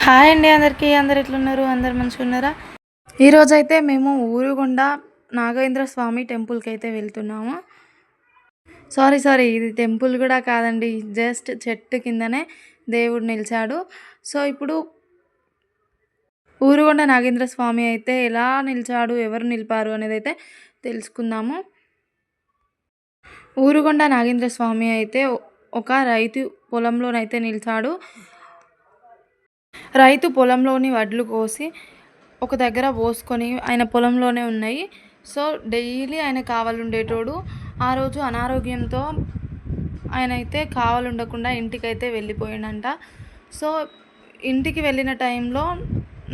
Hi అండి అందరికీ. అందరు ఎట్లున్నారు? అందరు మంచిగున్నారా? ఈరోజైతే మేము ఊరుగొండ నాగేంద్ర స్వామి టెంపుల్‌కైతే వెళ్తున్నాము. సారీ ఇది టెంపుల్ గూడా కాదండి. జస్ట్ చెట్టు కిందనే దేవుడు నిలిచాడు. సో, ఇప్పుడు ఊరుగొండ నాగేంద్ర స్వామి అయితే ఎలా నిలిచాడు? ఎవరు నిలిపారు? అనేదైతే తెలుసుకుందాము. ఊరుగొండ నాగేంద్ర స్వామి అయితే ఒక రైతు పొలంలోనైతే నిలిచాడు. రైతు పొలంలోని వడ్లు కోసి ఒక దగ్గర పోసుకొని ఆయన పొలంలోనే ఉన్నాయి. సో, డైలీ ఆయన కావాలుండేటోడు. ఆ రోజు అనారోగ్యంతో ఆయనైతే కావాలుండకుండా ఇంటికైతే వెళ్ళిపోయిండంట. సో, ఇంటికి వెళ్ళిన టైంలో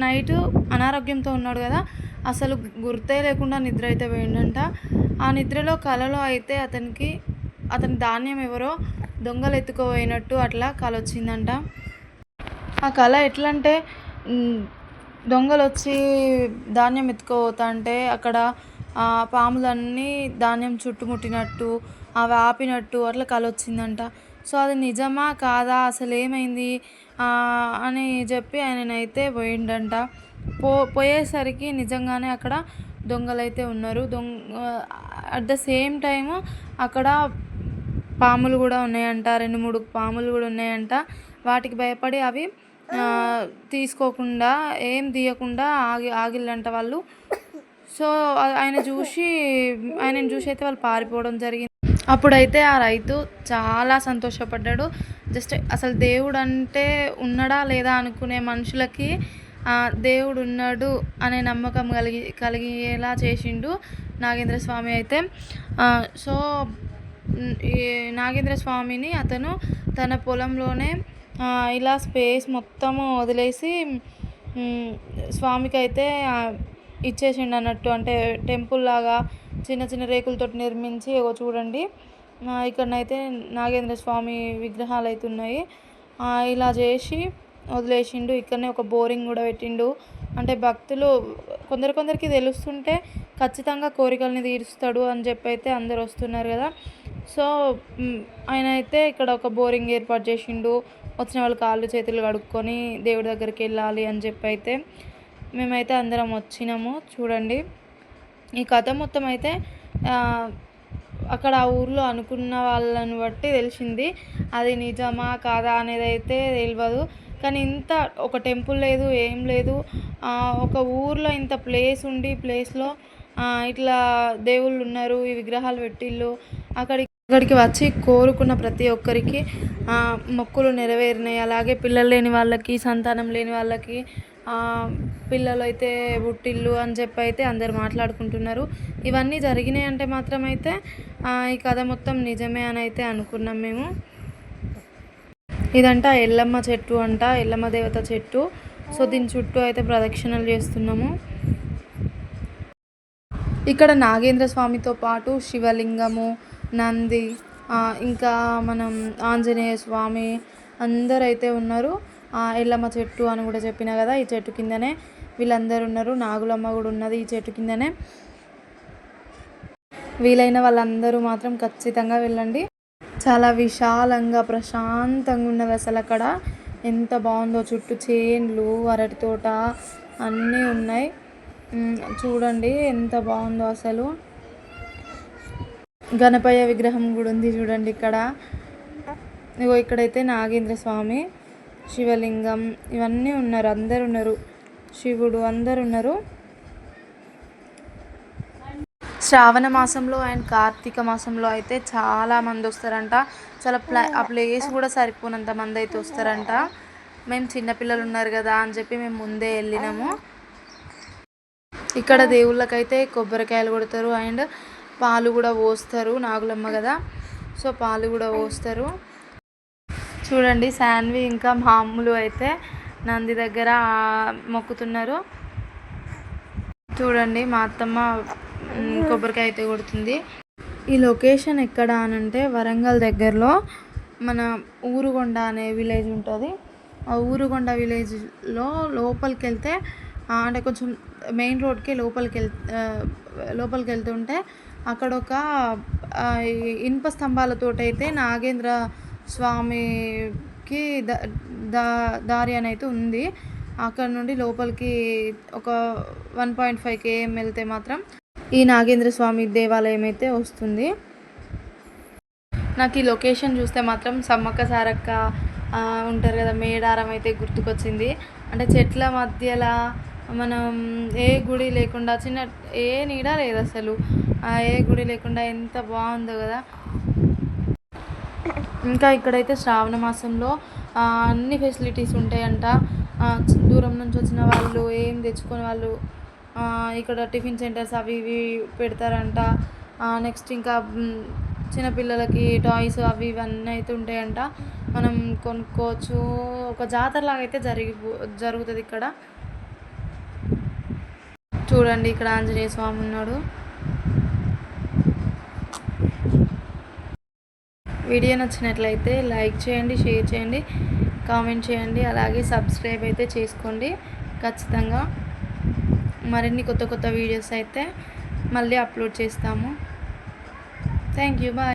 నైటు అనారోగ్యంతో ఉన్నాడు కదా! అసలు గుర్తే లేకుండా నిద్ర అయితే పోయిండంట. ఆ నిద్రలో కలలో అయితే అతని ధాన్యం ఎవరో దొంగలు ఎత్తుకుపోయినట్టు అట్లా కలొచ్చిందంట. ఆ కళ ఎట్లంటే దొంగలొచ్చి ధాన్యం ఎత్తుకుపోతాంటే అక్కడ పాములన్నీ ధాన్యం చుట్టుముట్టినట్టు, అవి ఆపినట్టు అట్లా కలొచ్చిందంట. సో, అది నిజమా? కాదా? అసలేమైంది? అని చెప్పి ఆయననైతే పోయిండంట. పోయేసరికి నిజంగానే అక్కడ దొంగలైతే ఉన్నారు. అట్ ద సేమ్ టైము అక్కడ పాములు గూడా ఉన్నాయంట. 2, 3 పాములు గూడా ఉన్నాయంట. వాటికి భయపడి అవి తీసుకోకుండా ఏం తీయకుండా ఆగిల్లంట వాళ్ళు. సో, ఆయనని చూసి అయితే వాళ్ళు పారిపోవడం జరిగింది. అప్పుడైతే ఆ రైతు చాలా సంతోషపడ్డాడు. జస్ట్ అసలు దేవుడంటే ఉన్నాడా లేదా అనుకునే మనుషులకి దేవుడు ఉన్నాడు అనే నమ్మకం కలిగేలా చేసిండు నాగేంద్ర స్వామి అయితే. సో, ఈ నాగేంద్ర స్వామిని అతను తన పొలంలోనే ఇలా స్పేస్ మొత్తము వదిలేసి స్వామికైతే ఇచ్చేసిండు అన్నట్టు. అంటే టెంపుల్ లాగా చిన్న చిన్న రేకులతో నిర్మించి ఇగో చూడండి, ఇక్కడనైతే నాగేంద్ర స్వామి విగ్రహాలు అయితే ఉన్నాయి. ఇలా చేసి వదిలేసిండు. ఇక్కడనే ఒక బోరింగ్ కూడా పెట్టిండు. అంటే భక్తులు కొందరికి తెలుస్తుంటే ఖచ్చితంగా కోరికల్ని తీరుస్తాడు అని చెప్పి అయితే అందరు వస్తున్నారు కదా. సో, ఆయన అయితే ఇక్కడ ఒక బోరింగ్ ఏర్పాటు చేసిండు. వచ్చిన వాళ్ళు కాళ్ళు చేతులు కడుక్కొని దేవుడి దగ్గరికి వెళ్ళాలి అని చెప్పి అయితే మేమైతే అందరం వచ్చినాము. చూడండి, ఈ కథ మొత్తం అయితే అక్కడ ఆ ఊర్లో అనుకున్న వాళ్ళని బట్టి తెలిసింది. అది నిజమా కాదా అనేది అయితే తెలియదు. కానీ ఇంత ఒక టెంపుల్ లేదు, ఏం లేదు. ఒక ఊర్లో ఇంత ప్లేస్ ఉండి ప్లేస్లో ఇట్లా దేవుళ్ళు ఉన్నారు, ఈ విగ్రహాలు పెట్టిళ్ళు. అక్కడికి వచ్చి కోరుకున్న ప్రతి ఒక్కరికి మొక్కులు నెరవేరినాయి. అలాగే పిల్లలు లేని వాళ్ళకి, సంతానం లేని వాళ్ళకి పిల్లలు అయితే పుట్టిల్లు అని చెప్పి అయితే అందరు మాట్లాడుకుంటున్నారు. ఇవన్నీ జరిగినాయి అంటే మాత్రం అయితే ఈ కథ మొత్తం నిజమే అని అయితే అనుకున్నాం మేము. ఇదంట ఎల్లమ్మ చెట్టు అంట, ఎల్లమ్మ దేవత చెట్టు. సో, దీని చుట్టూ అయితే ప్రదక్షిణలు చేస్తున్నాము. ఇక్కడ నాగేంద్ర స్వామితో పాటు శివలింగము, నంది, ఇంకా మనం ఆంజనేయ స్వామి అందరైతే ఉన్నారు. ఎల్లమ్మ చెట్టు అని కూడా చెప్పిన కదా, ఈ చెట్టు కిందనే వీళ్ళందరూ ఉన్నారు. నాగులమ్మ కూడా ఉన్నది ఈ చెట్టు కిందనే. వీలైన వాళ్ళందరూ మాత్రం ఖచ్చితంగా వెళ్ళండి. చాలా విశాలంగా ప్రశాంతంగా ఉన్నది. అసలు అక్కడ ఎంత బాగుందో. చుట్టూ చేన్లు, అరటి తోట అన్నీ ఉన్నాయి. చూడండి ఎంత బాగుందో అసలు. గణపయ్య విగ్రహం కూడా ఉంది చూడండి ఇక్కడ. ఇగో ఇక్కడైతే నాగేంద్ర స్వామి, శివలింగం ఇవన్నీ ఉన్నారు. అందరు ఉన్నారు, శివుడు అందరు ఉన్నారు. శ్రావణ మాసంలో అండ్ కార్తీక మాసంలో అయితే చాలామంది వస్తారంట. చాలా ఆ ప్లేస్ కూడా సరిపోనంత మంది అయితే వస్తారంట. మేము చిన్నపిల్లలు ఉన్నారు కదా అని చెప్పి మేము ముందే వెళ్ళినాము. ఇక్కడ దేవుళ్ళకైతే కొబ్బరికాయలు కొడతారు అండ్ పాలు కూడా పోస్తారు. నాగులమ్మ కదా, సో పాలు కూడా పోస్తారు. చూడండి, శాన్వి ఇంకా మామూలు అయితే నంది దగ్గర మొక్కుతున్నారు. చూడండి, మా అత్తమ్మ కొబ్బరికాయ అయితే కొడుతుంది. ఈ లొకేషన్ ఎక్కడ అనంటే వరంగల్ దగ్గరలో మన ఊరుగొండ అనే విలేజ్ ఉంటుంది. ఆ ఊరుగొండ విలేజ్లో లోపలికి వెళ్తే అంటే కొంచెం మెయిన్ రోడ్కి లోపలికి వెళ్తుంటే అక్కడ ఒక ఇనుప స్తంభాలతోటైతే నాగేంద్ర స్వామికి దారి అని అయితే ఉంది. అక్కడ నుండి లోపలికి ఒక 1.5 km వెళ్తే మాత్రం ఈ నాగేంద్ర స్వామి దేవాలయం అయితే వస్తుంది. నాకు ఈ లొకేషన్ చూస్తే మాత్రం సమ్మక్క సారక్క ఉంటారు కదా, మేడారం అయితే గుర్తుకొచ్చింది. అంటే చెట్ల మధ్యలో మనం ఏ గుడి లేకుండా, ఏ నీడ లేదు అసలు, ఏ గుడి లేకుండా ఎంత బాగుందో కదా. ఇంకా ఇక్కడైతే శ్రావణ మాసంలో అన్ని ఫెసిలిటీస్ ఉంటాయంట. దూరం నుంచి వచ్చిన వాళ్ళు ఏం తెచ్చుకొని వాళ్ళు ఇక్కడ టిఫిన్ సెంటర్స్ అవి ఇవి పెడతారంట. నెక్స్ట్ ఇంకా చిన్నపిల్లలకి టాయ్స్ అవి ఇవన్నీ అయితే ఉంటాయంట, మనం కొనుక్కోవచ్చు. ఒక జాతరలాగా అయితే జరుగుతుంది ఇక్కడ. చూడండి ఇక్కడ ఆంజనేయ స్వామి ఉన్నాడు. వీడియో నచ్చినట్లయితే లైక్ చేయండి, షేర్ చేయండి, కామెంట్ చేయండి, అలాగే సబ్స్క్రైబ్ అయితే చేసుకోండి ఖచ్చితంగా. మరిన్ని కొత్త కొత్త వీడియోస్ అయితే మళ్ళీ అప్లోడ్ చేస్తాము. Thank you, bye.